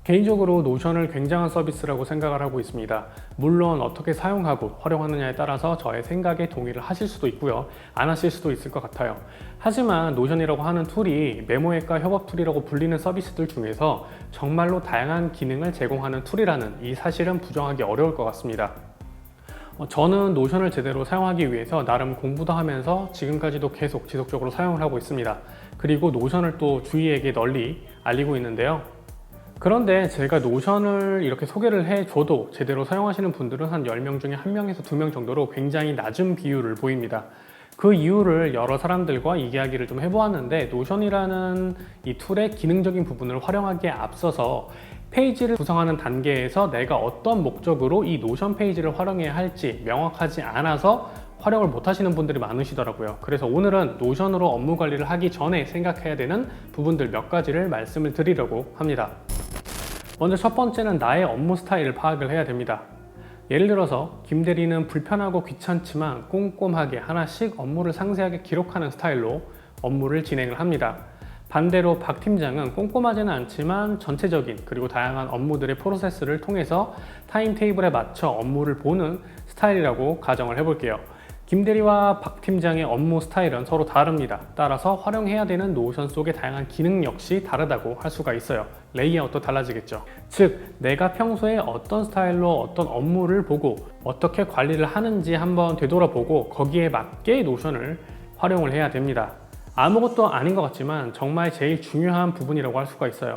개인적으로 노션을 굉장한 서비스라고 생각을 하고 있습니다. 물론 어떻게 사용하고 활용하느냐에 따라서 저의 생각에 동의를 하실 수도 있고요, 안 하실 수도 있을 것 같아요. 하지만 노션이라고 하는 툴이 메모앱과 협업 툴이라고 불리는 서비스들 중에서 정말로 다양한 기능을 제공하는 툴이라는 이 사실은 부정하기 어려울 것 같습니다. 저는 노션을 제대로 사용하기 위해서 나름 공부도 하면서 지금까지도 계속 지속적으로 사용을 하고 있습니다. 그리고 노션을 또 주위에게 널리 알리고 있는데요. 그런데 제가 노션을 이렇게 소개를 해줘도 제대로 사용하시는 분들은 한 10명 중에 1명에서 2명 정도로 굉장히 낮은 비율을 보입니다. 그 이유를 여러 사람들과 이야기를 좀 해보았는데, 노션이라는 이 툴의 기능적인 부분을 활용하기에 앞서서 페이지를 구성하는 단계에서 내가 어떤 목적으로 이 노션 페이지를 활용해야 할지 명확하지 않아서 활용을 못 하시는 분들이 많으시더라고요. 그래서 오늘은 노션으로 업무 관리를 하기 전에 생각해야 되는 부분들 몇 가지를 말씀을 드리려고 합니다. 먼저 첫 번째는 나의 업무 스타일을 파악을 해야 됩니다. 예를 들어서 김 대리는 불편하고 귀찮지만 꼼꼼하게 하나씩 업무를 상세하게 기록하는 스타일로 업무를 진행을 합니다. 반대로 박 팀장은 꼼꼼하지는 않지만 전체적인 그리고 다양한 업무들의 프로세스를 통해서 타임테이블에 맞춰 업무를 보는 스타일이라고 가정을 해볼게요. 김 대리와 박 팀장의 업무 스타일은 서로 다릅니다. 따라서 활용해야 되는 노션 속의 다양한 기능 역시 다르다고 할 수가 있어요. 레이아웃도 달라지겠죠. 즉, 내가 평소에 어떤 스타일로 어떤 업무를 보고 어떻게 관리를 하는지 한번 되돌아보고 거기에 맞게 노션을 활용을 해야 됩니다. 아무것도 아닌 것 같지만 정말 제일 중요한 부분이라고 할 수가 있어요.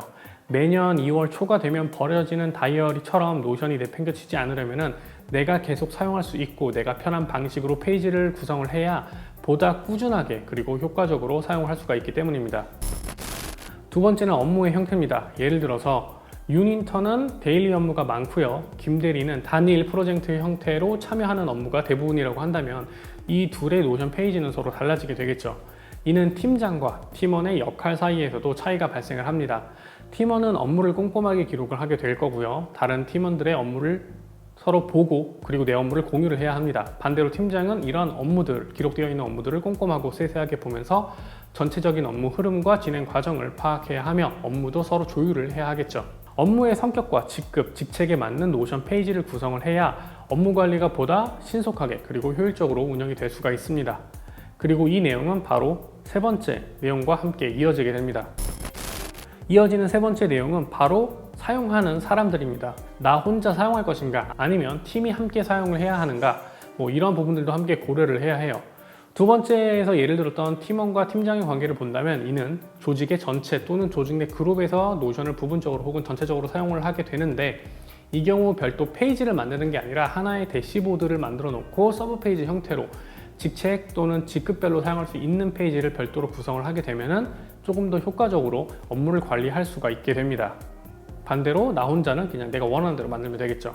매년 2월 초가 되면 버려지는 다이어리처럼 노션이 내팽겨치지 않으려면 내가 계속 사용할 수 있고 내가 편한 방식으로 페이지를 구성을 해야 보다 꾸준하게 그리고 효과적으로 사용을 할 수가 있기 때문입니다. 두 번째는 업무의 형태입니다. 예를 들어서 윤인턴은 데일리 업무가 많고요, 김 대리는 단일 프로젝트 형태로 참여하는 업무가 대부분이라고 한다면 이 둘의 노션 페이지는 서로 달라지게 되겠죠. 이는 팀장과 팀원의 역할 사이에서도 차이가 발생을 합니다. 팀원은 업무를 꼼꼼하게 기록을 하게 될 거고요, 다른 팀원들의 업무를 서로 보고 그리고 내 업무를 공유를 해야 합니다. 반대로 팀장은 이런 업무들, 기록되어 있는 업무들을 꼼꼼하고 세세하게 보면서 전체적인 업무 흐름과 진행 과정을 파악해야 하며 업무도 서로 조율을 해야 하겠죠. 업무의 성격과 직급, 직책에 맞는 노션 페이지를 구성을 해야 업무 관리가 보다 신속하게 그리고 효율적으로 운영이 될 수가 있습니다. 그리고 이 내용은 바로 세 번째 내용과 함께 이어지게 됩니다. 이어지는 세 번째 내용은 바로 사용하는 사람들입니다. 나 혼자 사용할 것인가 아니면 팀이 함께 사용을 해야 하는가, 이런 부분들도 함께 고려를 해야 해요. 두 번째에서 예를 들었던 팀원과 팀장의 관계를 본다면 이는 조직의 전체 또는 조직 내 그룹에서 노션을 부분적으로 혹은 전체적으로 사용을 하게 되는데, 이 경우 별도 페이지를 만드는 게 아니라 하나의 대시보드를 만들어 놓고 서브 페이지 형태로 직책 또는 직급별로 사용할 수 있는 페이지를 별도로 구성을 하게 되면 조금 더 효과적으로 업무를 관리할 수가 있게 됩니다. 반대로 나 혼자는 그냥 내가 원하는 대로 만들면 되겠죠.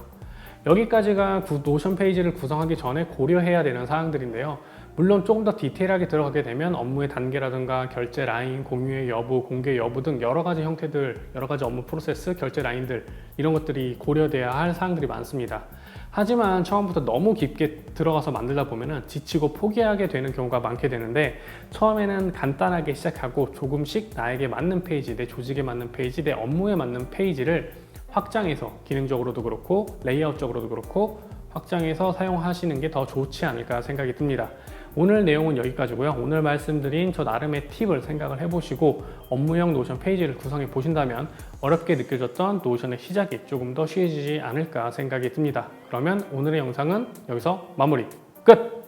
여기까지가 노션 페이지를 구성하기 전에 고려해야 되는 사항들인데요. 물론 조금 더 디테일하게 들어가게 되면 업무의 단계라든가 결제 라인, 공유의 여부, 공개 여부 등 여러 가지 형태들, 여러 가지 업무 프로세스, 결제 라인들, 이런 것들이 고려돼야 할 사항들이 많습니다. 하지만 처음부터 너무 깊게 들어가서 만들다 보면 지치고 포기하게 되는 경우가 많게 되는데, 처음에는 간단하게 시작하고 조금씩 나에게 맞는 페이지, 내 조직에 맞는 페이지, 내 업무에 맞는 페이지를 확장해서 기능적으로도 그렇고 레이아웃적으로도 그렇고 확장해서 사용하시는 게 더 좋지 않을까 생각이 듭니다. 오늘 내용은 여기까지고요. 오늘 말씀드린 저 나름의 팁을 생각을 해보시고 업무용 노션 페이지를 구성해 보신다면 어렵게 느껴졌던 노션의 시작이 조금 더 쉬워지지 않을까 생각이 듭니다. 그러면 오늘의 영상은 여기서 마무리 끝!